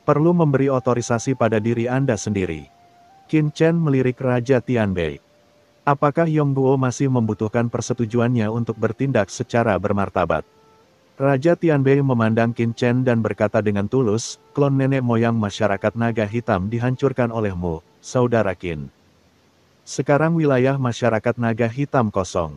Perlu memberi otorisasi pada diri Anda sendiri. Qin Chen melirik Raja Tianbei. Apakah Yongguo masih membutuhkan persetujuannya untuk bertindak secara bermartabat? Raja Tianbei memandang Qin Chen dan berkata dengan tulus, klon nenek moyang masyarakat naga hitam dihancurkan olehmu, saudara Qin. Sekarang wilayah masyarakat naga hitam kosong.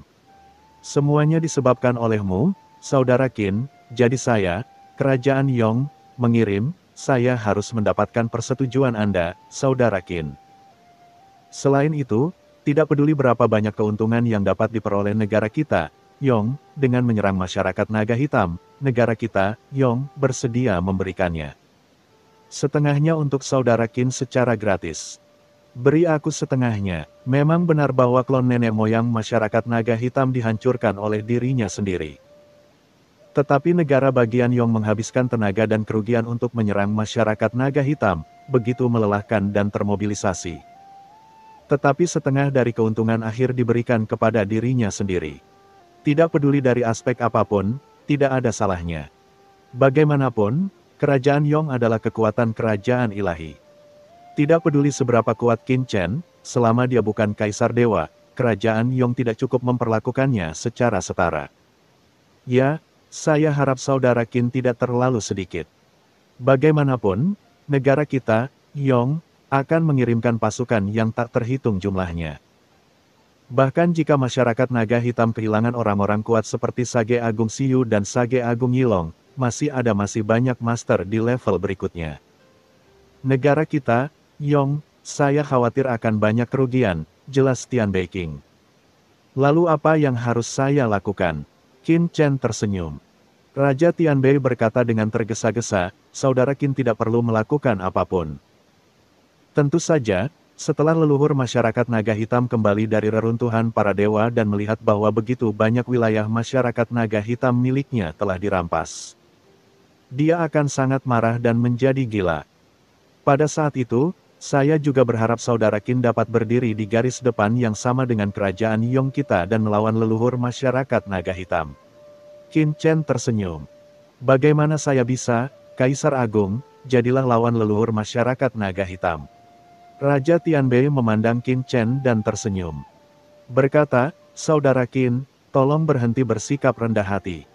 Semuanya disebabkan olehmu, saudara Qin, jadi saya, Kerajaan Yong, mengirim, saya harus mendapatkan persetujuan Anda, saudara Qin. Selain itu, tidak peduli berapa banyak keuntungan yang dapat diperoleh negara kita, Yong, dengan menyerang masyarakat naga hitam, negara kita, Yong, bersedia memberikannya. Setengahnya untuk saudara Qin secara gratis. Beri aku setengahnya. Memang benar bahwa klon nenek moyang masyarakat naga hitam dihancurkan oleh dirinya sendiri. Tetapi negara bagian Yong menghabiskan tenaga dan kerugian untuk menyerang masyarakat naga hitam, begitu melelahkan dan termobilisasi. Tetapi setengah dari keuntungan akhir diberikan kepada dirinya sendiri. Tidak peduli dari aspek apapun, tidak ada salahnya. Bagaimanapun, Kerajaan Yong adalah kekuatan kerajaan ilahi. Tidak peduli seberapa kuat Qin Chen, selama dia bukan Kaisar Dewa, Kerajaan Yong tidak cukup memperlakukannya secara setara. Ya, saya harap saudara Qin tidak terlalu sedikit. Bagaimanapun, negara kita, Yong, akan mengirimkan pasukan yang tak terhitung jumlahnya. Bahkan jika masyarakat naga hitam kehilangan orang-orang kuat seperti Sage Agung Siyu dan Sage Agung Yilong, masih banyak master di level berikutnya. Negara kita, Yong, saya khawatir akan banyak kerugian, jelas Tianbei King. Lalu apa yang harus saya lakukan? Qin Chen tersenyum. Raja Tianbei berkata dengan tergesa-gesa, saudara Qin tidak perlu melakukan apapun. Tentu saja, setelah leluhur masyarakat naga hitam kembali dari reruntuhan para dewa dan melihat bahwa begitu banyak wilayah masyarakat naga hitam miliknya telah dirampas. Dia akan sangat marah dan menjadi gila. Pada saat itu, saya juga berharap saudara Qin dapat berdiri di garis depan yang sama dengan kerajaan Yong kita dan melawan leluhur masyarakat naga hitam. Qin Chen tersenyum. Bagaimana saya bisa, Kaisar Agung, jadilah lawan leluhur masyarakat naga hitam. Raja Tianbei memandang Qin Chen dan tersenyum. Berkata, saudara Qin, tolong berhenti bersikap rendah hati.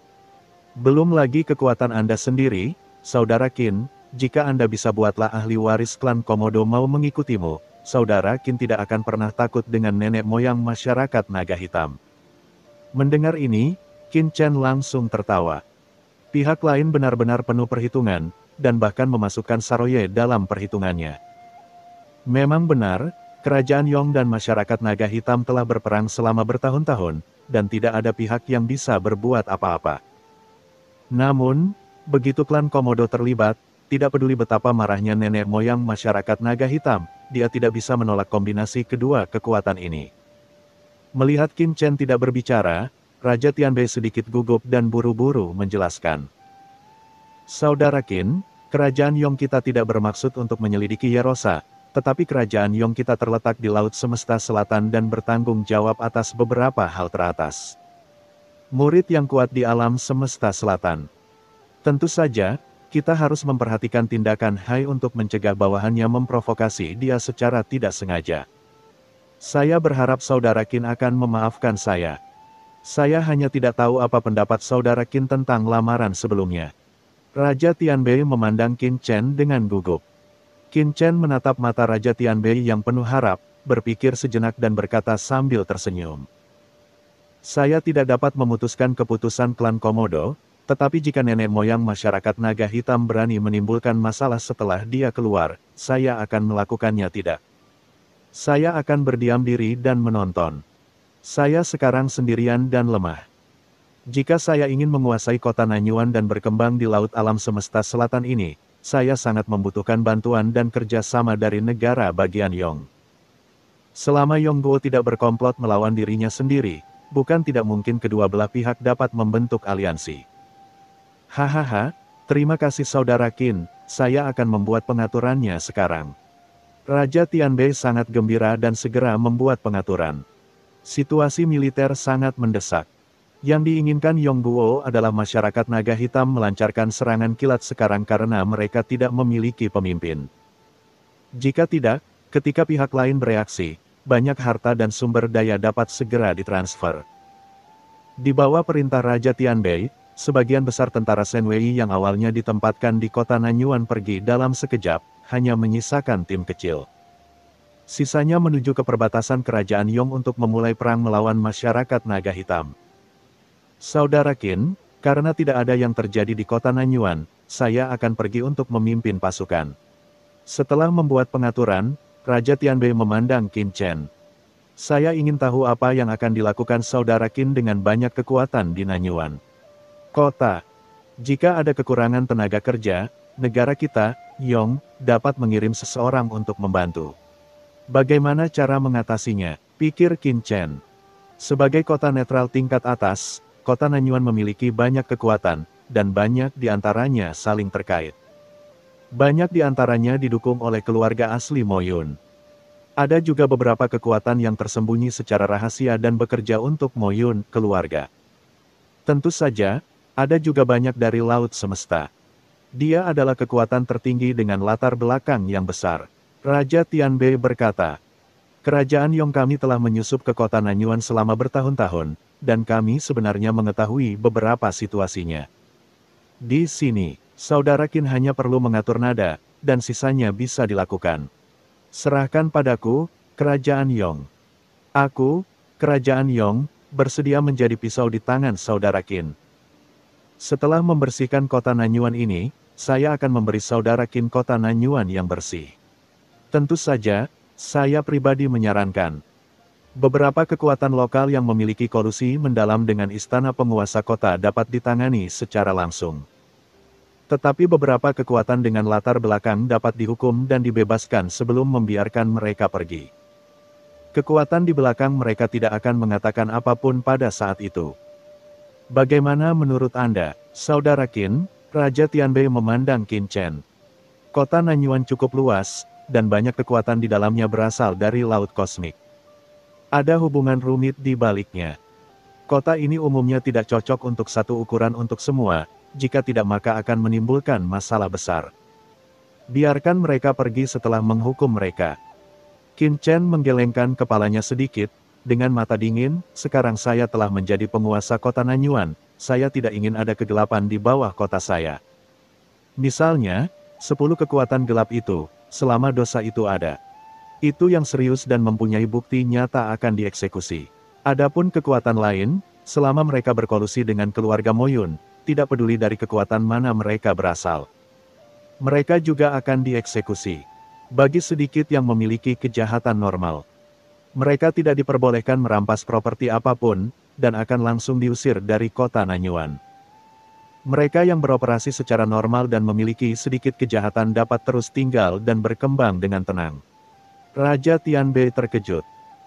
Belum lagi kekuatan Anda sendiri, saudara Qin, jika Anda bisa buatlah ahli waris klan Komodo mau mengikutimu, saudara Qin tidak akan pernah takut dengan nenek moyang masyarakat naga hitam. Mendengar ini, Qin Chen langsung tertawa. Pihak lain benar-benar penuh perhitungan, dan bahkan memasukkan Saroye dalam perhitungannya. Memang benar, kerajaan Yong dan masyarakat naga hitam telah berperang selama bertahun-tahun, dan tidak ada pihak yang bisa berbuat apa-apa. Namun, begitu klan Komodo terlibat, tidak peduli betapa marahnya nenek moyang masyarakat naga hitam, dia tidak bisa menolak kombinasi kedua kekuatan ini. Melihat Qin Chen tidak berbicara, Raja Tianbei sedikit gugup dan buru-buru menjelaskan. Saudara Qin, kerajaan Yong kita tidak bermaksud untuk menyelidiki Yerosa, tetapi kerajaan Yong kita terletak di Laut Semesta Selatan dan bertanggung jawab atas beberapa hal teratas. Murid yang kuat di alam semesta selatan. Tentu saja, kita harus memperhatikan tindakan Hai untuk mencegah bawahannya memprovokasi dia secara tidak sengaja. Saya berharap saudara Qin akan memaafkan saya. Saya hanya tidak tahu apa pendapat saudara Qin tentang lamaran sebelumnya. Raja Tianbei memandang Qin Chen dengan gugup. Qin Chen menatap mata Raja Tianbei yang penuh harap, berpikir sejenak dan berkata sambil tersenyum. Saya tidak dapat memutuskan keputusan klan Komodo, tetapi jika nenek moyang masyarakat naga hitam berani menimbulkan masalah setelah dia keluar, saya akan melakukannya tidak. Saya akan berdiam diri dan menonton. Saya sekarang sendirian dan lemah. Jika saya ingin menguasai kota Nanyuan dan berkembang di laut alam semesta selatan ini, saya sangat membutuhkan bantuan dan kerjasama dari negara bagian Yong. Selama Yongguo tidak berkomplot melawan dirinya sendiri, bukan tidak mungkin kedua belah pihak dapat membentuk aliansi. Hahaha, terima kasih saudara Qin, saya akan membuat pengaturannya sekarang. Raja Tianbei sangat gembira dan segera membuat pengaturan. Situasi militer sangat mendesak. Yang diinginkan Yongguo adalah masyarakat naga hitam melancarkan serangan kilat sekarang karena mereka tidak memiliki pemimpin. Jika tidak, ketika pihak lain bereaksi, banyak harta dan sumber daya dapat segera ditransfer. Di bawah perintah Raja Tianbei, sebagian besar tentara Shenwei yang awalnya ditempatkan di kota Nanyuan pergi dalam sekejap, hanya menyisakan tim kecil. Sisanya menuju ke perbatasan kerajaan Yong untuk memulai perang melawan masyarakat naga hitam. Saudara Qin, karena tidak ada yang terjadi di kota Nanyuan, saya akan pergi untuk memimpin pasukan. Setelah membuat pengaturan, Raja Tianbei memandang Qin Chen. Saya ingin tahu apa yang akan dilakukan Saudara Qin dengan banyak kekuatan di Nanyuan Kota. Jika ada kekurangan tenaga kerja, negara kita, Yong, dapat mengirim seseorang untuk membantu. Bagaimana cara mengatasinya? Pikir Qin Chen. Sebagai kota netral tingkat atas, kota Nanyuan memiliki banyak kekuatan, dan banyak di antaranya saling terkait. Banyak di antaranya didukung oleh keluarga asli Moyun. Ada juga beberapa kekuatan yang tersembunyi secara rahasia dan bekerja untuk Moyun, keluarga. Tentu saja, ada juga banyak dari Laut Semesta. Dia adalah kekuatan tertinggi dengan latar belakang yang besar. Raja Tianbei berkata, kerajaan Yong kami telah menyusup ke kota Nanyuan selama bertahun-tahun, dan kami sebenarnya mengetahui beberapa situasinya. Di sini, Saudara Qin hanya perlu mengatur nada, dan sisanya bisa dilakukan. Serahkan padaku, kerajaan Yong. Aku, kerajaan Yong, bersedia menjadi pisau di tangan Saudara Qin. Setelah membersihkan kota Nanyuan ini, saya akan memberi Saudara Qin kota Nanyuan yang bersih. Tentu saja, saya pribadi menyarankan. Beberapa kekuatan lokal yang memiliki kolusi mendalam dengan istana penguasa kota dapat ditangani secara langsung. Tetapi beberapa kekuatan dengan latar belakang dapat dihukum dan dibebaskan sebelum membiarkan mereka pergi. Kekuatan di belakang mereka tidak akan mengatakan apapun pada saat itu. Bagaimana menurut Anda, Saudara Qin? Raja Tianbei memandang Qin Chen. Kota Nanyuan cukup luas, dan banyak kekuatan di dalamnya berasal dari Laut Kosmik. Ada hubungan rumit di baliknya. Kota ini umumnya tidak cocok untuk satu ukuran untuk semua, jika tidak maka akan menimbulkan masalah besar. Biarkan mereka pergi setelah menghukum mereka. Qin Chen menggelengkan kepalanya sedikit, dengan mata dingin, sekarang saya telah menjadi penguasa kota Nanyuan, saya tidak ingin ada kegelapan di bawah kota saya. Misalnya, 10 kekuatan gelap itu, selama dosa itu ada. Itu yang serius dan mempunyai bukti nyata akan dieksekusi. Adapun kekuatan lain, selama mereka berkolusi dengan keluarga Moyun, tidak peduli dari kekuatan mana mereka berasal. Mereka juga akan dieksekusi. Bagi sedikit yang memiliki kejahatan normal, mereka tidak diperbolehkan merampas properti apapun, dan akan langsung diusir dari kota Nanyuan. Mereka yang beroperasi secara normal dan memiliki sedikit kejahatan dapat terus tinggal dan berkembang dengan tenang. Raja Tianbei terkejut.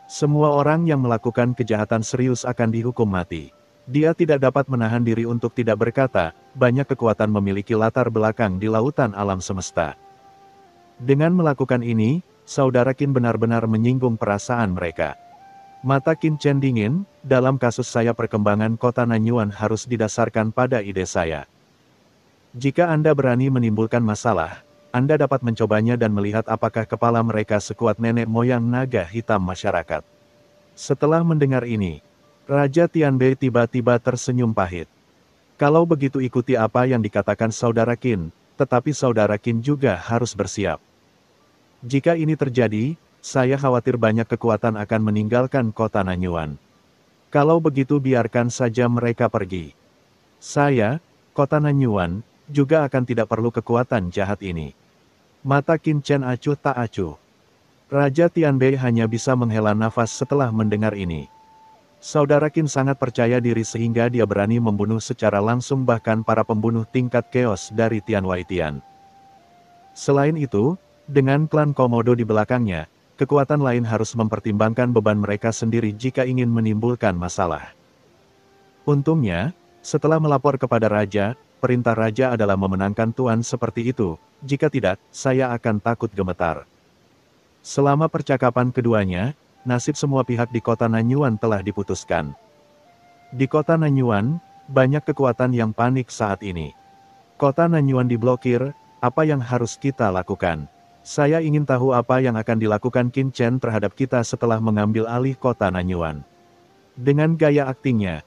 Semua orang yang melakukan kejahatan serius akan dihukum mati. Dia tidak dapat menahan diri untuk tidak berkata, banyak kekuatan memiliki latar belakang di lautan alam semesta. Dengan melakukan ini, Saudara Qin benar-benar menyinggung perasaan mereka. Mata Qin Chen dingin, dalam kasus saya perkembangan kota Nanyuan harus didasarkan pada ide saya. Jika Anda berani menimbulkan masalah, Anda dapat mencobanya dan melihat apakah kepala mereka sekuat nenek moyang naga hitam masyarakat. Setelah mendengar ini, Raja Tianbei tiba-tiba tersenyum pahit. Kalau begitu ikuti apa yang dikatakan Saudara Qin, tetapi Saudara Qin juga harus bersiap. Jika ini terjadi, saya khawatir banyak kekuatan akan meninggalkan kota Nanyuan. Kalau begitu biarkan saja mereka pergi. Saya, kota Nanyuan, juga akan tidak perlu kekuatan jahat ini. Mata Qin Chen acuh tak acuh. Raja Tianbei hanya bisa menghela nafas setelah mendengar ini. Saudara Qin sangat percaya diri sehingga dia berani membunuh secara langsung bahkan para pembunuh tingkat keos dari Tian Waitian. Selain itu, dengan klan Komodo di belakangnya, kekuatan lain harus mempertimbangkan beban mereka sendiri jika ingin menimbulkan masalah. Untungnya, setelah melapor kepada Raja, perintah Raja adalah memenangkan tuan seperti itu, jika tidak, saya akan takut gemetar. Selama percakapan keduanya, nasib semua pihak di kota Nanyuan telah diputuskan. Di kota Nanyuan, banyak kekuatan yang panik saat ini. Kota Nanyuan diblokir, apa yang harus kita lakukan? Saya ingin tahu apa yang akan dilakukan Qin Chen terhadap kita setelah mengambil alih kota Nanyuan. Dengan gaya aktingnya,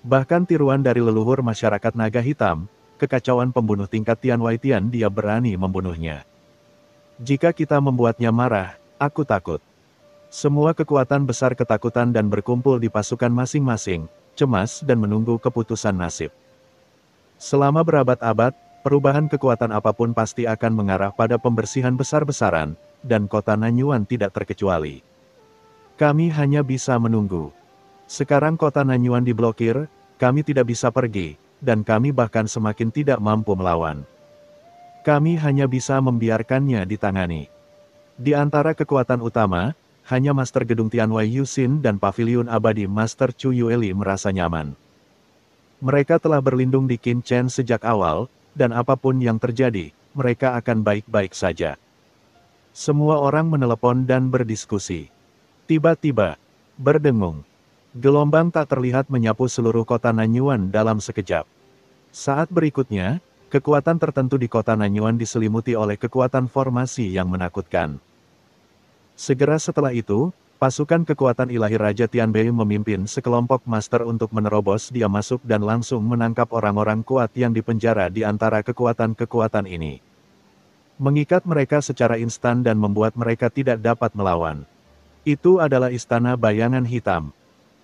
bahkan tiruan dari leluhur masyarakat naga hitam, kekacauan pembunuh tingkat Tian Waitian dia berani membunuhnya. Jika kita membuatnya marah, aku takut. Semua kekuatan besar ketakutan dan berkumpul di pasukan masing-masing, cemas dan menunggu keputusan nasib. Selama berabad-abad, perubahan kekuatan apapun pasti akan mengarah pada pembersihan besar-besaran, dan kota Nanyuan tidak terkecuali. Kami hanya bisa menunggu. Sekarang kota Nanyuan diblokir, kami tidak bisa pergi, dan kami bahkan semakin tidak mampu melawan. Kami hanya bisa membiarkannya ditangani. Di antara kekuatan utama, hanya Master Gedung Tianwei Yuxin dan Paviliun Abadi Master Chu Yueli merasa nyaman. Mereka telah berlindung di Qin Chen sejak awal, dan apapun yang terjadi, mereka akan baik-baik saja. Semua orang menelepon dan berdiskusi. Tiba-tiba, berdengung. Gelombang tak terlihat menyapu seluruh kota Nanyuan dalam sekejap. Saat berikutnya, kekuatan tertentu di kota Nanyuan diselimuti oleh kekuatan formasi yang menakutkan. Segera setelah itu, pasukan kekuatan ilahi Raja Tianbei memimpin sekelompok master untuk menerobos dia masuk dan langsung menangkap orang-orang kuat yang dipenjara di antara kekuatan-kekuatan ini. Mengikat mereka secara instan dan membuat mereka tidak dapat melawan. Itu adalah Istana Bayangan Hitam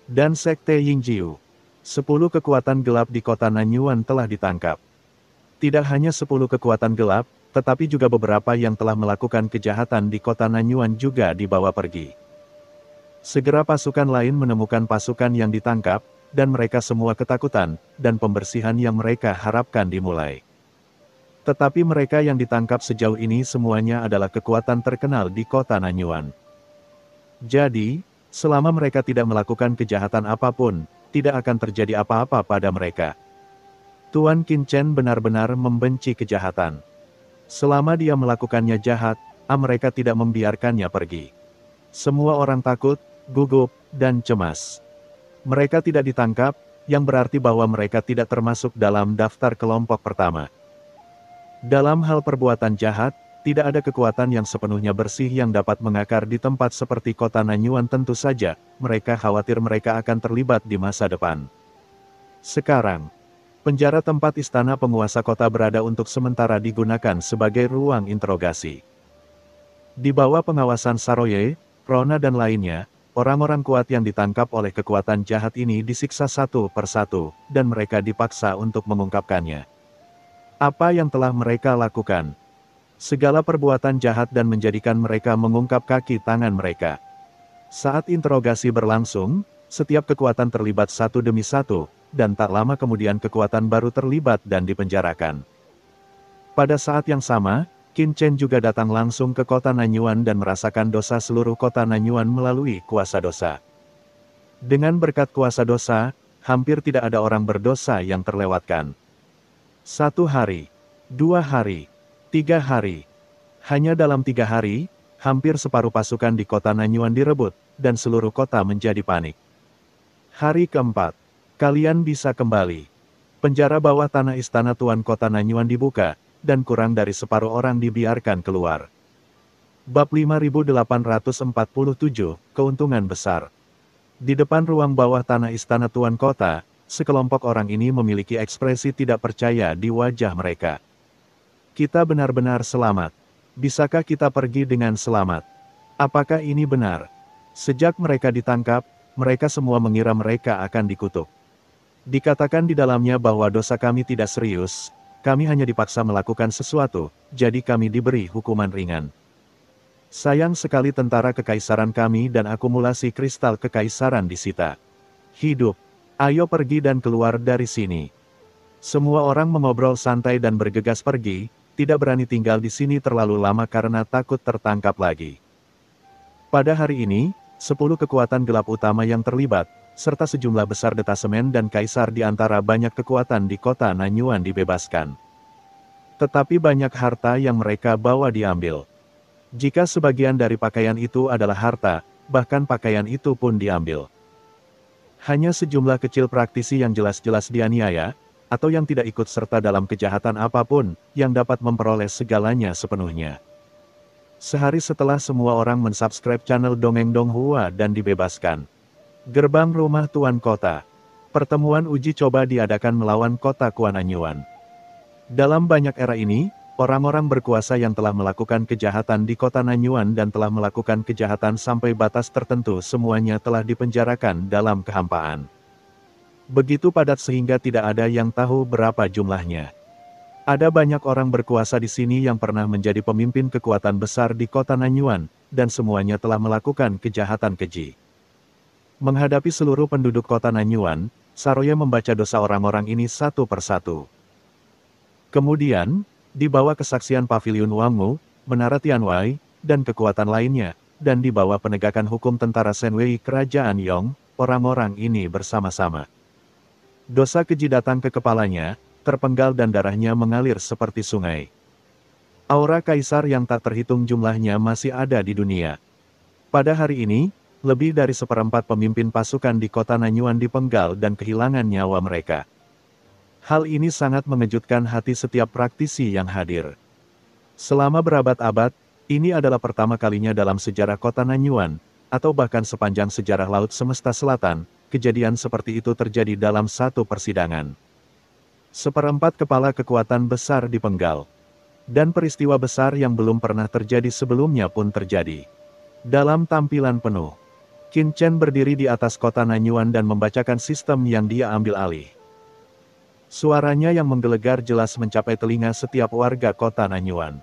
dan Sekte Yingjiu. 10 kekuatan gelap di kota Nanyuan telah ditangkap. Tidak hanya 10 kekuatan gelap, tetapi juga beberapa yang telah melakukan kejahatan di kota Nanyuan juga dibawa pergi. Segera pasukan lain menemukan pasukan yang ditangkap, dan mereka semua ketakutan, dan pembersihan yang mereka harapkan dimulai. Tetapi mereka yang ditangkap sejauh ini semuanya adalah kekuatan terkenal di kota Nanyuan. Jadi, selama mereka tidak melakukan kejahatan apapun, tidak akan terjadi apa-apa pada mereka. Tuan Qin Chen benar-benar membenci kejahatan. Selama dia melakukannya jahat, mereka tidak membiarkannya pergi. Semua orang takut, gugup, dan cemas. Mereka tidak ditangkap, yang berarti bahwa mereka tidak termasuk dalam daftar kelompok pertama. Dalam hal perbuatan jahat, tidak ada kekuatan yang sepenuhnya bersih yang dapat mengakar di tempat seperti kota Nanyuan tentu saja, mereka khawatir mereka akan terlibat di masa depan. Sekarang, penjara tempat istana penguasa kota berada untuk sementara digunakan sebagai ruang interogasi. Di bawah pengawasan Saroye, Rona dan lainnya, orang-orang kuat yang ditangkap oleh kekuatan jahat ini disiksa satu persatu, dan mereka dipaksa untuk mengungkapkannya. Apa yang telah mereka lakukan? Segala perbuatan jahat dan menjadikan mereka mengungkap kaki tangan mereka. Saat interogasi berlangsung, setiap kekuatan terlibat satu demi satu, dan tak lama kemudian kekuatan baru terlibat dan dipenjarakan. Pada saat yang sama, Qin Chen juga datang langsung ke kota Nanyuan dan merasakan dosa seluruh kota Nanyuan melalui kuasa dosa. Dengan berkat kuasa dosa, hampir tidak ada orang berdosa yang terlewatkan. 1 hari, 2 hari, 3 hari. Hanya dalam 3 hari, hampir separuh pasukan di kota Nanyuan direbut, dan seluruh kota menjadi panik. Hari keempat, kalian bisa kembali. Penjara bawah tanah istana Tuan Kota Nanyuan dibuka, dan kurang dari separuh orang dibiarkan keluar. Bab 5847, Keuntungan Besar. Di depan ruang bawah tanah istana Tuan Kota, sekelompok orang ini memiliki ekspresi tidak percaya di wajah mereka. Kita benar-benar selamat. Bisakah kita pergi dengan selamat? Apakah ini benar? Sejak mereka ditangkap, mereka semua mengira mereka akan dikutuk. Dikatakan di dalamnya bahwa dosa kami tidak serius, kami hanya dipaksa melakukan sesuatu, jadi kami diberi hukuman ringan. Sayang sekali tentara kekaisaran kami dan akumulasi kristal kekaisaran disita. Hidup, ayo pergi dan keluar dari sini. Semua orang mengobrol santai dan bergegas pergi, tidak berani tinggal di sini terlalu lama karena takut tertangkap lagi. Pada hari ini, 10 kekuatan gelap utama yang terlibat, serta sejumlah besar detasemen dan kaisar di antara banyak kekuatan di kota Nanyuan dibebaskan. Tetapi banyak harta yang mereka bawa diambil. Jika sebagian dari pakaian itu adalah harta, bahkan pakaian itu pun diambil. Hanya sejumlah kecil praktisi yang jelas-jelas dianiaya, atau yang tidak ikut serta dalam kejahatan apapun, yang dapat memperoleh segalanya sepenuhnya. Sehari setelah semua orang mensubscribe channel Dongeng Donghua dan dibebaskan. Gerbang Rumah Tuan Kota. Pertemuan uji coba diadakan melawan kota Kuananyuan. Dalam banyak era ini, orang-orang berkuasa yang telah melakukan kejahatan di kota Nanyuan dan telah melakukan kejahatan sampai batas tertentu semuanya telah dipenjarakan dalam kehampaan. Begitu padat sehingga tidak ada yang tahu berapa jumlahnya. Ada banyak orang berkuasa di sini yang pernah menjadi pemimpin kekuatan besar di kota Nanyuan, dan semuanya telah melakukan kejahatan keji. Menghadapi seluruh penduduk kota Nanyuan, Saroye membaca dosa orang-orang ini satu persatu. Kemudian, dibawa kesaksian Paviliun Wangu, Menara Tianwei, dan kekuatan lainnya, dan dibawa penegakan hukum tentara Senwei Kerajaan Yong, orang-orang ini bersama-sama. Dosa keji datang ke kepalanya, terpenggal dan darahnya mengalir seperti sungai. Aura kaisar yang tak terhitung jumlahnya masih ada di dunia. Pada hari ini, lebih dari seperempat pemimpin pasukan di kota Nanyuan dipenggal dan kehilangan nyawa mereka. Hal ini sangat mengejutkan hati setiap praktisi yang hadir. Selama berabad-abad, ini adalah pertama kalinya dalam sejarah kota Nanyuan, atau bahkan sepanjang sejarah Laut Semesta Selatan, kejadian seperti itu terjadi dalam satu persidangan. Seperempat kepala kekuatan besar dipenggal. Dan peristiwa besar yang belum pernah terjadi sebelumnya pun terjadi. Dalam tampilan penuh, Qin Chen berdiri di atas kota Nanyuan dan membacakan sistem yang dia ambil alih. Suaranya yang menggelegar jelas mencapai telinga setiap warga kota Nanyuan.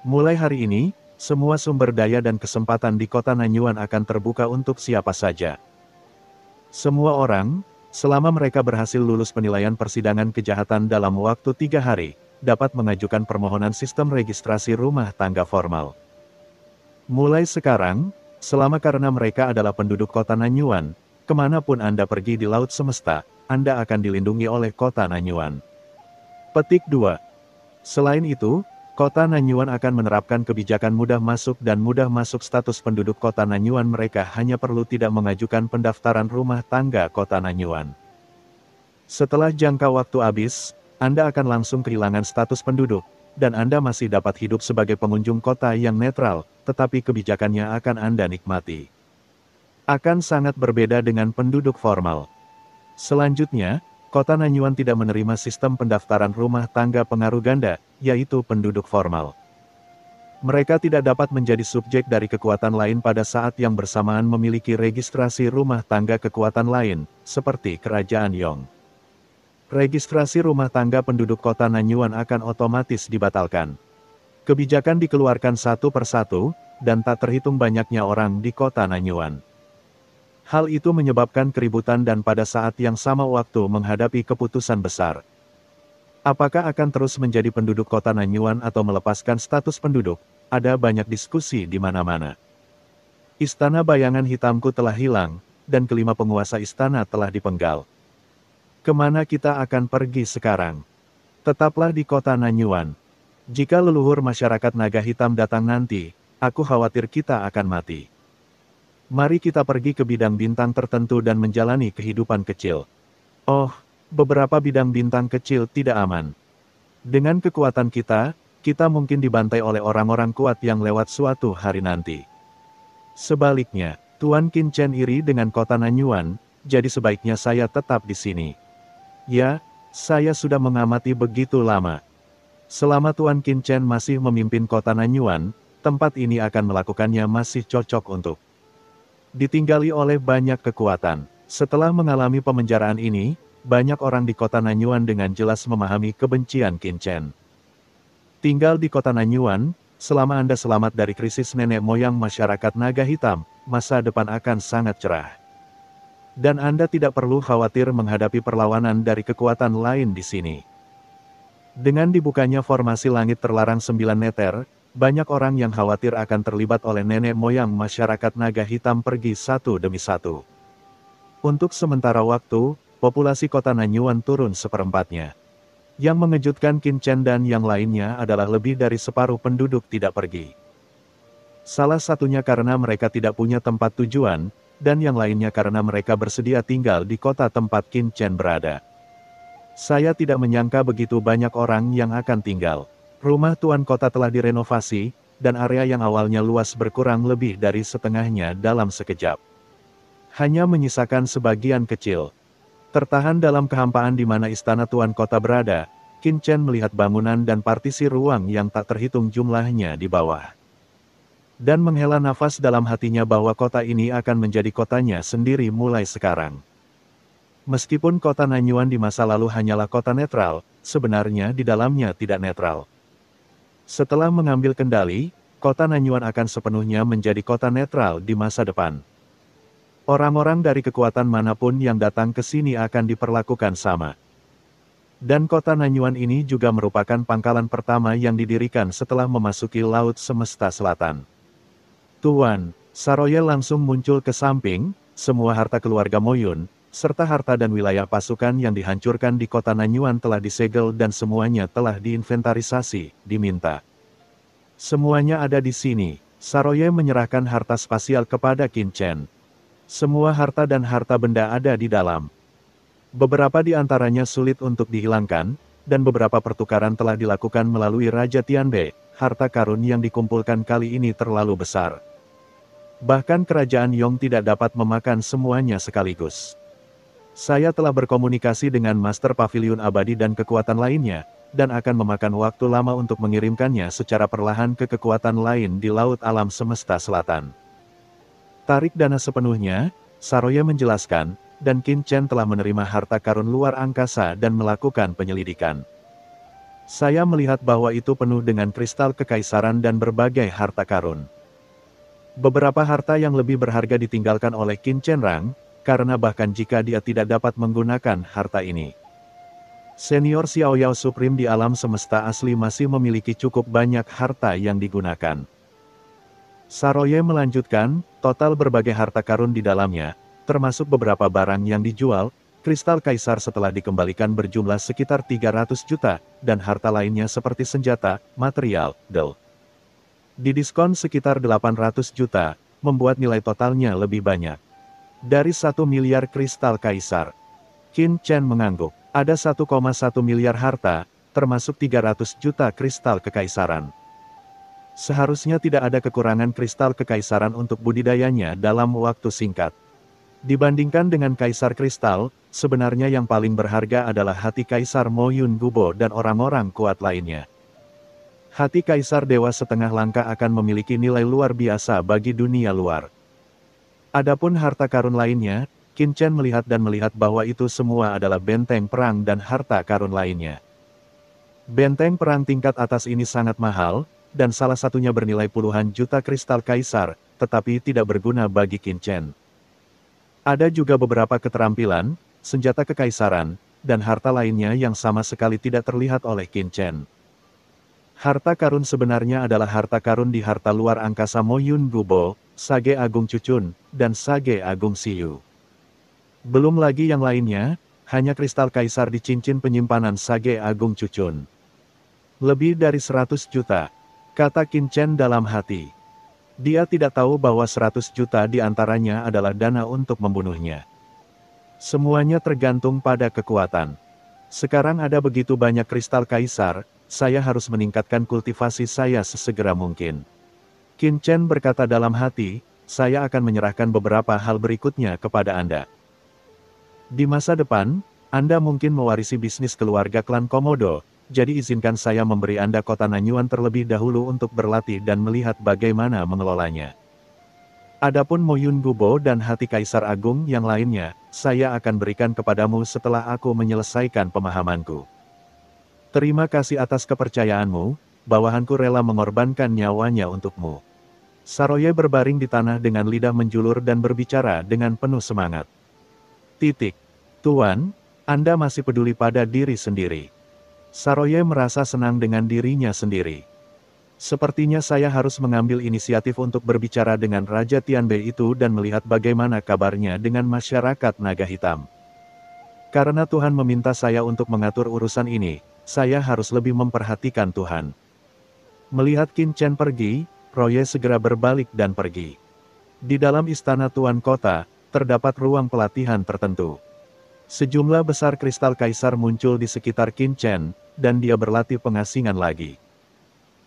Mulai hari ini, semua sumber daya dan kesempatan di kota Nanyuan akan terbuka untuk siapa saja. Semua orang, selama mereka berhasil lulus penilaian persidangan kejahatan dalam waktu 3 hari, dapat mengajukan permohonan sistem registrasi rumah tangga formal. Mulai sekarang, selama karena mereka adalah penduduk kota Nanyuan, kemanapun Anda pergi di Laut Semesta, Anda akan dilindungi oleh kota Nanyuan. Petik 2. Selain itu, kota Nanyuan akan menerapkan kebijakan mudah masuk dan mudah masuk status penduduk kota Nanyuan mereka hanya perlu tidak mengajukan pendaftaran rumah tangga kota Nanyuan. Setelah jangka waktu habis, Anda akan langsung kehilangan status penduduk, dan Anda masih dapat hidup sebagai pengunjung kota yang netral, tetapi kebijakannya akan Anda nikmati. Akan sangat berbeda dengan penduduk formal. Selanjutnya, kota Nanyuan tidak menerima sistem pendaftaran rumah tangga pengaruh ganda, yaitu penduduk formal. Mereka tidak dapat menjadi subjek dari kekuatan lain pada saat yang bersamaan memiliki registrasi rumah tangga kekuatan lain, seperti Kerajaan Yong. Registrasi rumah tangga penduduk kota Nanyuan akan otomatis dibatalkan. Kebijakan dikeluarkan satu persatu, dan tak terhitung banyaknya orang di kota Nanyuan. Hal itu menyebabkan keributan dan pada saat yang sama waktu menghadapi keputusan besar. Apakah akan terus menjadi penduduk kota Nanyuan atau melepaskan status penduduk? Ada banyak diskusi di mana-mana. Istana bayangan hitamku telah hilang, dan kelima penguasa istana telah dipenggal. Kemana kita akan pergi sekarang? Tetaplah di kota Nanyuan. Jika leluhur masyarakat naga hitam datang nanti, aku khawatir kita akan mati. Mari kita pergi ke bidang bintang tertentu dan menjalani kehidupan kecil. Oh, beberapa bidang bintang kecil tidak aman. Dengan kekuatan kita, kita mungkin dibantai oleh orang-orang kuat yang lewat suatu hari nanti. Sebaliknya, Tuan Qin Chen iri dengan kota Nanyuan, jadi sebaiknya saya tetap di sini. Ya, saya sudah mengamati begitu lama. Selama Tuan Qin Chen masih memimpin kota Nanyuan, tempat ini akan melakukannya masih cocok untuk ditinggali oleh banyak kekuatan. Setelah mengalami pemenjaraan ini, banyak orang di kota Nanyuan dengan jelas memahami kebencian Qin Chen. Tinggal di kota Nanyuan, selama Anda selamat dari krisis nenek moyang masyarakat naga hitam, masa depan akan sangat cerah. Dan Anda tidak perlu khawatir menghadapi perlawanan dari kekuatan lain di sini. Dengan dibukanya formasi langit terlarang 9 meter, banyak orang yang khawatir akan terlibat oleh nenek moyang masyarakat naga hitam pergi satu demi satu. Untuk sementara waktu, populasi kota Nanyuan turun seperempatnya. Yang mengejutkan Qin Chen dan yang lainnya adalah lebih dari separuh penduduk tidak pergi. Salah satunya karena mereka tidak punya tempat tujuan, dan yang lainnya karena mereka bersedia tinggal di kota tempat Qin Chen berada. Saya tidak menyangka begitu banyak orang yang akan tinggal. Rumah tuan kota telah direnovasi, dan area yang awalnya luas berkurang lebih dari setengahnya dalam sekejap. Hanya menyisakan sebagian kecil. Tertahan dalam kehampaan di mana istana tuan kota berada, Qin Chen melihat bangunan dan partisi ruang yang tak terhitung jumlahnya di bawah. Dan menghela nafas dalam hatinya bahwa kota ini akan menjadi kotanya sendiri mulai sekarang. Meskipun kota Nanyuan di masa lalu hanyalah kota netral, sebenarnya di dalamnya tidak netral. Setelah mengambil kendali, kota Nanyuan akan sepenuhnya menjadi kota netral di masa depan. Orang-orang dari kekuatan manapun yang datang ke sini akan diperlakukan sama. Dan kota Nanyuan ini juga merupakan pangkalan pertama yang didirikan setelah memasuki Laut Semesta Selatan. Tuan, Saroye langsung muncul ke samping, semua harta keluarga Moyun, serta harta dan wilayah pasukan yang dihancurkan di kota Nanyuan telah disegel dan semuanya telah diinventarisasi, diminta. Semuanya ada di sini. Saroye menyerahkan harta spasial kepada Qin Chen. Semua harta dan harta benda ada di dalam. Beberapa di antaranya sulit untuk dihilangkan, dan beberapa pertukaran telah dilakukan melalui Raja Tianbei. Harta karun yang dikumpulkan kali ini terlalu besar. Bahkan kerajaan Yong tidak dapat memakan semuanya sekaligus. Saya telah berkomunikasi dengan Master Pavilion Abadi dan kekuatan lainnya, dan akan memakan waktu lama untuk mengirimkannya secara perlahan ke kekuatan lain di Laut Alam Semesta Selatan. Tarik dana sepenuhnya, Saroye menjelaskan, dan Qin Chen telah menerima harta karun luar angkasa dan melakukan penyelidikan. Saya melihat bahwa itu penuh dengan kristal kekaisaran dan berbagai harta karun. Beberapa harta yang lebih berharga ditinggalkan oleh Qin Chen Rang, karena bahkan jika dia tidak dapat menggunakan harta ini. Senior Xiao Yao Supreme di alam semesta asli masih memiliki cukup banyak harta yang digunakan. Saroye melanjutkan, total berbagai harta karun di dalamnya, termasuk beberapa barang yang dijual, kristal kaisar setelah dikembalikan berjumlah sekitar 300 juta, dan harta lainnya seperti senjata, material, del. Didiskon sekitar 800 juta, membuat nilai totalnya lebih banyak. Dari 1 miliar kristal kaisar. Qin Chen mengangguk. Ada 1,1 miliar harta, termasuk 300 juta kristal kekaisaran. Seharusnya tidak ada kekurangan kristal kekaisaran untuk budidayanya dalam waktu singkat. Dibandingkan dengan kaisar kristal, sebenarnya yang paling berharga adalah hati kaisar Mo Yun Gubo dan orang-orang kuat lainnya. Hati kaisar dewa setengah langka akan memiliki nilai luar biasa bagi dunia luar. Adapun harta karun lainnya, Qin Chen melihat bahwa itu semua adalah benteng perang dan harta karun lainnya. Benteng perang tingkat atas ini sangat mahal, dan salah satunya bernilai puluhan juta kristal kaisar, tetapi tidak berguna bagi Qin Chen. Ada juga beberapa keterampilan, senjata kekaisaran, dan harta lainnya yang sama sekali tidak terlihat oleh Qin Chen. Harta karun sebenarnya adalah harta karun di harta luar angkasa Mo Yun Gubo, Sage Agung Cucun, dan Sage Agung Siyu. Belum lagi yang lainnya, hanya kristal kaisar di cincin penyimpanan Sage Agung Cucun. Lebih dari 100 juta, kata Qin Chen dalam hati. Dia tidak tahu bahwa 100 juta di antaranya adalah dana untuk membunuhnya. Semuanya tergantung pada kekuatan. Sekarang ada begitu banyak kristal kaisar, saya harus meningkatkan kultivasi saya sesegera mungkin. Qin Chen berkata dalam hati, saya akan menyerahkan beberapa hal berikutnya kepada Anda. Di masa depan, Anda mungkin mewarisi bisnis keluarga klan Komodo, jadi izinkan saya memberi Anda kota Nanyuan terlebih dahulu untuk berlatih dan melihat bagaimana mengelolanya. Adapun Mo Yun Gubo dan hati Kaisar Agung yang lainnya, saya akan berikan kepadamu setelah aku menyelesaikan pemahamanku. Terima kasih atas kepercayaanmu, bawahanku rela mengorbankan nyawanya untukmu. Saroye berbaring di tanah dengan lidah menjulur dan berbicara dengan penuh semangat. Tuan, Anda masih peduli pada diri sendiri. Saroye merasa senang dengan dirinya sendiri. Sepertinya saya harus mengambil inisiatif untuk berbicara dengan Raja Tianbei itu dan melihat bagaimana kabarnya dengan masyarakat naga hitam. Karena Tuhan meminta saya untuk mengatur urusan ini, saya harus lebih memperhatikan Tuhan. Melihat Qin Chen pergi, Roye segera berbalik dan pergi. Di dalam istana Tuan Kota, terdapat ruang pelatihan tertentu. Sejumlah besar kristal kaisar muncul di sekitar Qin Chen, dan dia berlatih pengasingan lagi.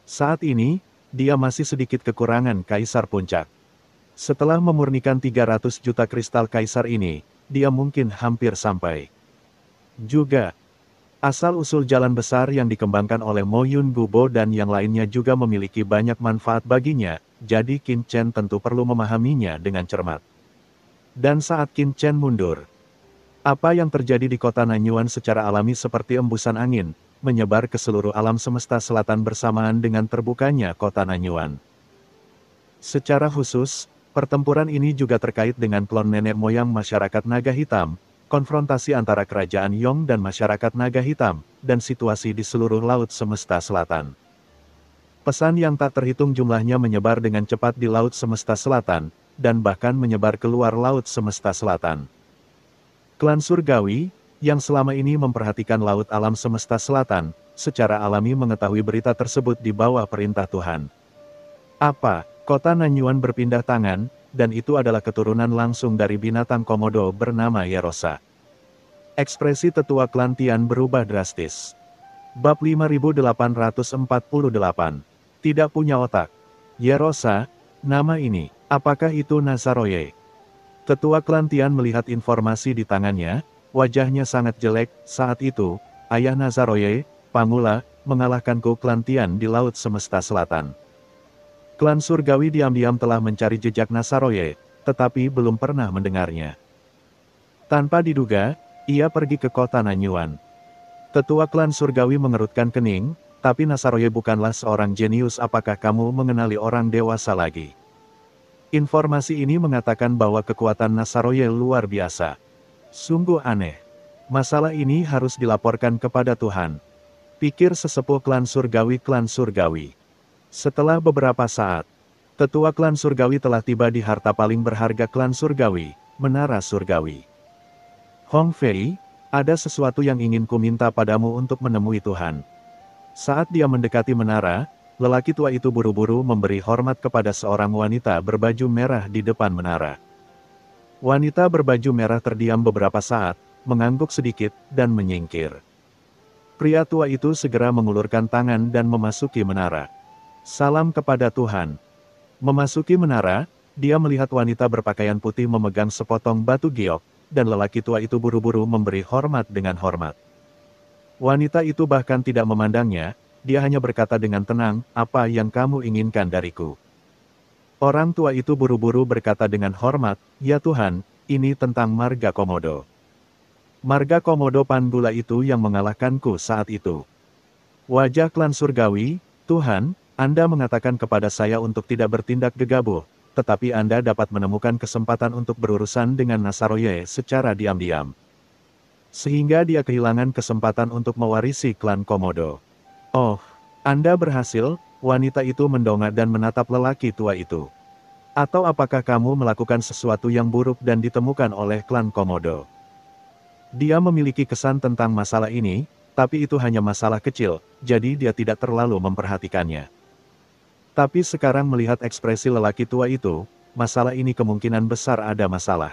Saat ini, dia masih sedikit kekurangan kaisar puncak. Setelah memurnikan 300 juta kristal kaisar ini, dia mungkin hampir sampai. Juga, asal-usul jalan besar yang dikembangkan oleh Mo Yun Gubo dan yang lainnya juga memiliki banyak manfaat baginya, jadi Qin Chen tentu perlu memahaminya dengan cermat. Dan saat Qin Chen mundur, apa yang terjadi di kota Nanyuan secara alami seperti embusan angin, menyebar ke seluruh alam semesta selatan bersamaan dengan terbukanya kota Nanyuan. Secara khusus, pertempuran ini juga terkait dengan klon nenek moyang masyarakat naga hitam, konfrontasi antara kerajaan Yong dan masyarakat naga hitam, dan situasi di seluruh laut semesta selatan. Pesan yang tak terhitung jumlahnya menyebar dengan cepat di laut semesta selatan, dan bahkan menyebar keluar laut semesta selatan. Klan Surgawi, yang selama ini memperhatikan laut alam semesta selatan, secara alami mengetahui berita tersebut di bawah perintah Tuhan. Apa, kota Nanyuan berpindah tangan, dan itu adalah keturunan langsung dari binatang komodo bernama Yerosa. Ekspresi tetua klan Tian berubah drastis. Bab 5848. Tidak punya otak. Yerosa, nama ini, apakah itu Nazaroye? Tetua klan Tian melihat informasi di tangannya, wajahnya sangat jelek. Saat itu, ayah Nazaroye, Pangula, mengalahkanku klan Tian di Laut Semesta Selatan. Klan Surgawi diam-diam telah mencari jejak Nazaroye, tetapi belum pernah mendengarnya. Tanpa diduga, ia pergi ke kota Nanyuan. Tetua klan Surgawi mengerutkan kening, tapi Nazaroye bukanlah seorang jenius. Apakah kamu mengenali orang dewasa lagi? Informasi ini mengatakan bahwa kekuatan Nazaroye luar biasa. Sungguh aneh. Masalah ini harus dilaporkan kepada Tuhan. Pikir sesepuh klan Surgawi. Setelah beberapa saat, tetua klan Surgawi telah tiba di harta paling berharga klan Surgawi, Menara Surgawi. Hong Fei, ada sesuatu yang ingin ku minta padamu untuk menemui Tuhan. Saat dia mendekati menara, lelaki tua itu buru-buru memberi hormat kepada seorang wanita berbaju merah di depan menara. Wanita berbaju merah terdiam beberapa saat, mengangguk sedikit, dan menyingkir. Pria tua itu segera mengulurkan tangan dan memasuki menara. Salam kepada Tuhan. Memasuki menara, dia melihat wanita berpakaian putih memegang sepotong batu giok, dan lelaki tua itu buru-buru memberi hormat dengan hormat. Wanita itu bahkan tidak memandangnya, dia hanya berkata dengan tenang, "Apa yang kamu inginkan dariku?" Orang tua itu buru-buru berkata dengan hormat, "Ya Tuhan, ini tentang marga Komodo. Marga Komodo Pangula itu yang mengalahkanku saat itu." Wajah klan Surgawi, "Tuhan, Anda mengatakan kepada saya untuk tidak bertindak gegabah, tetapi Anda dapat menemukan kesempatan untuk berurusan dengan Nazaroye secara diam-diam. Sehingga dia kehilangan kesempatan untuk mewarisi klan Komodo. Oh, Anda berhasil." Wanita itu mendongak dan menatap lelaki tua itu. "Atau apakah kamu melakukan sesuatu yang buruk dan ditemukan oleh klan Komodo?" Dia memiliki kesan tentang masalah ini, tapi itu hanya masalah kecil, jadi dia tidak terlalu memperhatikannya. Tapi sekarang melihat ekspresi lelaki tua itu, masalah ini kemungkinan besar ada masalah.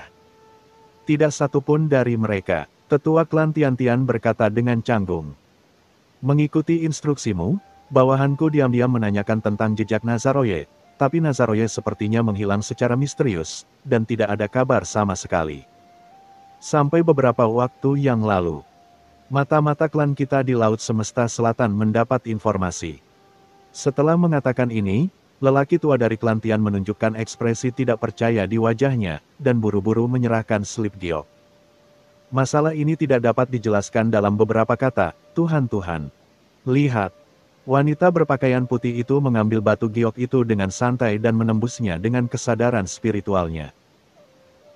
Tidak satupun dari mereka, tetua klan Tian-Tian berkata dengan canggung. "Mengikuti instruksimu, bawahanku diam-diam menanyakan tentang jejak Nazaroye, tapi Nazaroye sepertinya menghilang secara misterius, dan tidak ada kabar sama sekali. Sampai beberapa waktu yang lalu, mata-mata klan kita di Laut Semesta Selatan mendapat informasi." Setelah mengatakan ini, lelaki tua dari klan Tian menunjukkan ekspresi tidak percaya di wajahnya, dan buru-buru menyerahkan slip giok. Masalah ini tidak dapat dijelaskan dalam beberapa kata, Tuhan. Lihat. Wanita berpakaian putih itu mengambil batu giok itu dengan santai dan menembusnya dengan kesadaran spiritualnya.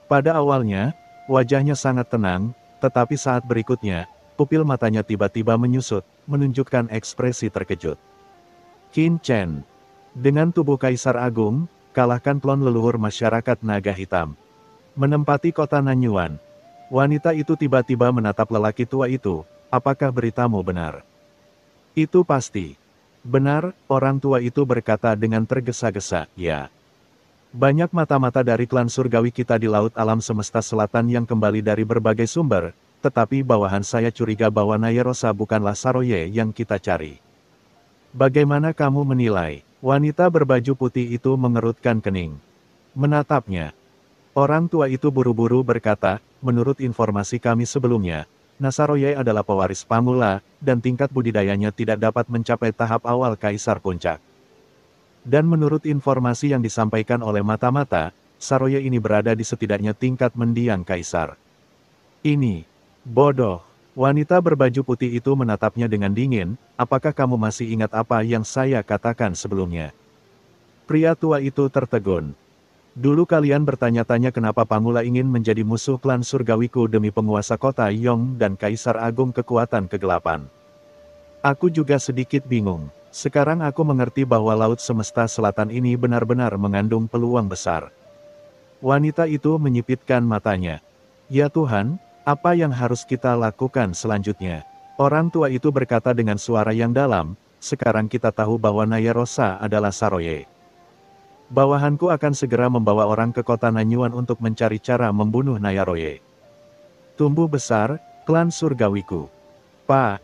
Pada awalnya, wajahnya sangat tenang, tetapi saat berikutnya, pupil matanya tiba-tiba menyusut, menunjukkan ekspresi terkejut. Qin Chen. Dengan tubuh Kaisar Agung, kalahkan klon leluhur masyarakat naga hitam. Menempati kota Nanyuan. Wanita itu tiba-tiba menatap lelaki tua itu, "Apakah beritamu benar?" "Itu pasti." "Benar," orang tua itu berkata dengan tergesa-gesa, "Ya." Banyak mata-mata dari klan surgawi kita di laut alam semesta selatan yang kembali dari berbagai sumber, tetapi bawahan saya curiga bahwa Nairosa bukanlah Saroye yang kita cari. Bagaimana kamu menilai? Wanita berbaju putih itu mengerutkan kening. Menatapnya. Orang tua itu buru-buru berkata, menurut informasi kami sebelumnya, Nasaroye adalah pewaris pamula, dan tingkat budidayanya tidak dapat mencapai tahap awal Kaisar Puncak. Dan menurut informasi yang disampaikan oleh mata-mata, Saroye ini berada di setidaknya tingkat mendiang Kaisar. Ini, bodoh. Wanita berbaju putih itu menatapnya dengan dingin, apakah kamu masih ingat apa yang saya katakan sebelumnya? Pria tua itu tertegun. Dulu kalian bertanya-tanya kenapa Pamula ingin menjadi musuh klan surgawiku demi penguasa kota Yong dan Kaisar Agung Kekuatan Kegelapan. Aku juga sedikit bingung. Sekarang aku mengerti bahwa Laut Semesta Selatan ini benar-benar mengandung peluang besar. Wanita itu menyipitkan matanya. Ya Tuhan, apa yang harus kita lakukan selanjutnya? Orang tua itu berkata dengan suara yang dalam, sekarang kita tahu bahwa Nairosa adalah Saroye. Bawahanku akan segera membawa orang ke kota Nanyuan untuk mencari cara membunuh Nairoye. Tumbuh besar, klan surgawiku. Pak.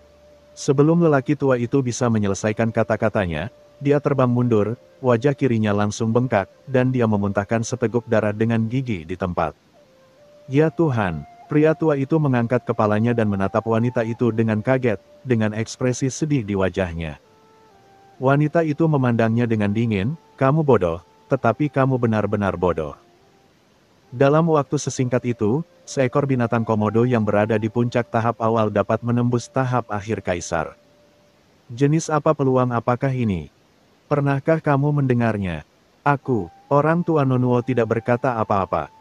Sebelum lelaki tua itu bisa menyelesaikan kata-katanya, dia terbang mundur, wajah kirinya langsung bengkak, dan dia memuntahkan seteguk darah dengan gigi di tempat. Ya Tuhan, pria tua itu mengangkat kepalanya dan menatap wanita itu dengan kaget, dengan ekspresi sedih di wajahnya. Wanita itu memandangnya dengan dingin, kamu bodoh, tetapi kamu benar-benar bodoh. Dalam waktu sesingkat itu, seekor binatang komodo yang berada di puncak tahap awal dapat menembus tahap akhir Kaisar. Jenis apa peluang apakah ini? Pernahkah kamu mendengarnya? Aku, orang tua Nonuo tidak berkata apa-apa.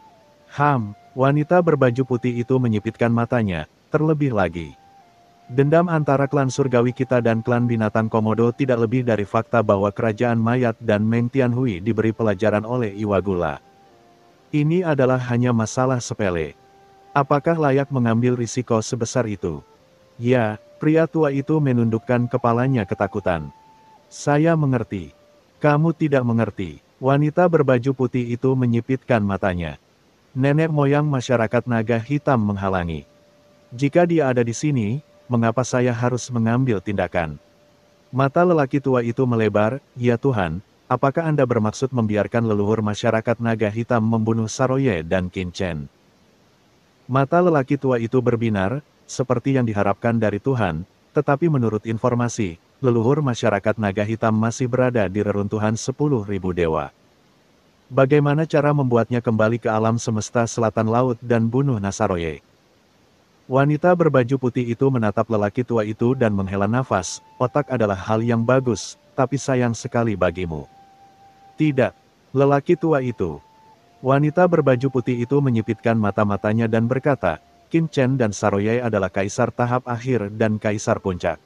Wanita berbaju putih itu menyipitkan matanya, terlebih lagi. Dendam antara klan surgawi kita dan klan binatang komodo tidak lebih dari fakta bahwa kerajaan mayat dan Meng Tianhui diberi pelajaran oleh Iwagula. Ini adalah hanya masalah sepele. Apakah layak mengambil risiko sebesar itu? Ya, pria tua itu menundukkan kepalanya ketakutan. Saya mengerti. Kamu tidak mengerti. Wanita berbaju putih itu menyipitkan matanya. Nenek moyang masyarakat naga hitam menghalangi. Jika dia ada di sini, mengapa saya harus mengambil tindakan? Mata lelaki tua itu melebar, ya Tuhan, apakah Anda bermaksud membiarkan leluhur masyarakat naga hitam membunuh Saroye dan Qin Chen? Mata lelaki tua itu berbinar, seperti yang diharapkan dari Tuhan, tetapi menurut informasi, leluhur masyarakat naga hitam masih berada di reruntuhan 10.000 dewa. Bagaimana cara membuatnya kembali ke alam semesta selatan laut dan bunuh Nasaroye? Wanita berbaju putih itu menatap lelaki tua itu dan menghela nafas, otak adalah hal yang bagus, tapi sayang sekali bagimu. Tidak, lelaki tua itu. Wanita berbaju putih itu menyipitkan mata-matanya dan berkata, Qin Chen dan Saroye adalah kaisar tahap akhir dan kaisar puncak.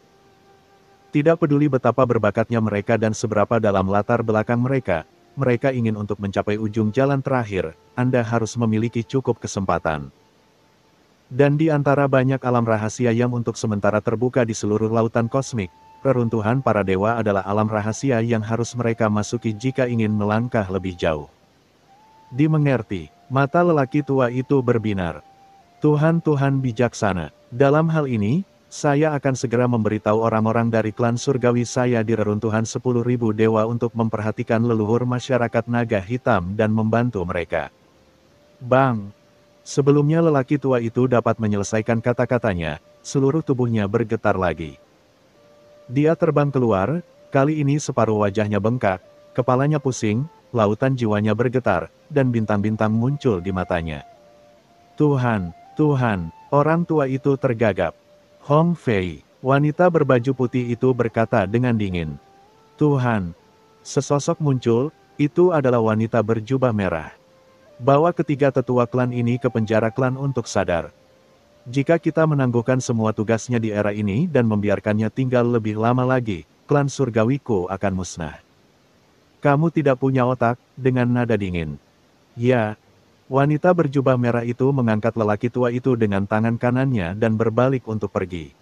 Tidak peduli betapa berbakatnya mereka dan seberapa dalam latar belakang mereka ingin untuk mencapai ujung jalan terakhir, Anda harus memiliki cukup kesempatan. Dan di antara banyak alam rahasia yang untuk sementara terbuka di seluruh lautan kosmik, reruntuhan para dewa adalah alam rahasia yang harus mereka masuki jika ingin melangkah lebih jauh. Dimengerti, mata lelaki tua itu berbinar. Tuhan bijaksana, dalam hal ini, saya akan segera memberitahu orang-orang dari klan surgawi saya di reruntuhan 10.000 dewa untuk memperhatikan leluhur masyarakat naga hitam dan membantu mereka. Bang! Sebelumnya lelaki tua itu dapat menyelesaikan kata-katanya, seluruh tubuhnya bergetar lagi. Dia terbang keluar, kali ini separuh wajahnya bengkak, kepalanya pusing, lautan jiwanya bergetar, dan bintang-bintang muncul di matanya. Tuhan, orang tua itu tergagap. Hong Fei, wanita berbaju putih itu berkata dengan dingin. Tuhan, sesosok muncul, itu adalah wanita berjubah merah. Bawa ketiga tetua klan ini ke penjara klan untuk sadar. Jika kita menangguhkan semua tugasnya di era ini dan membiarkannya tinggal lebih lama lagi, klan surgawiku akan musnah. Kamu tidak punya otak, dengan nada dingin. Ya, wanita berjubah merah itu mengangkat lelaki tua itu dengan tangan kanannya dan berbalik untuk pergi.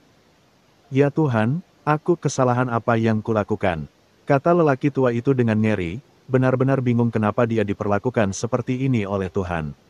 Ya Tuhan, aku kesalahan apa yang kulakukan? Kata lelaki tua itu dengan ngeri, benar-benar bingung kenapa dia diperlakukan seperti ini oleh Tuhan.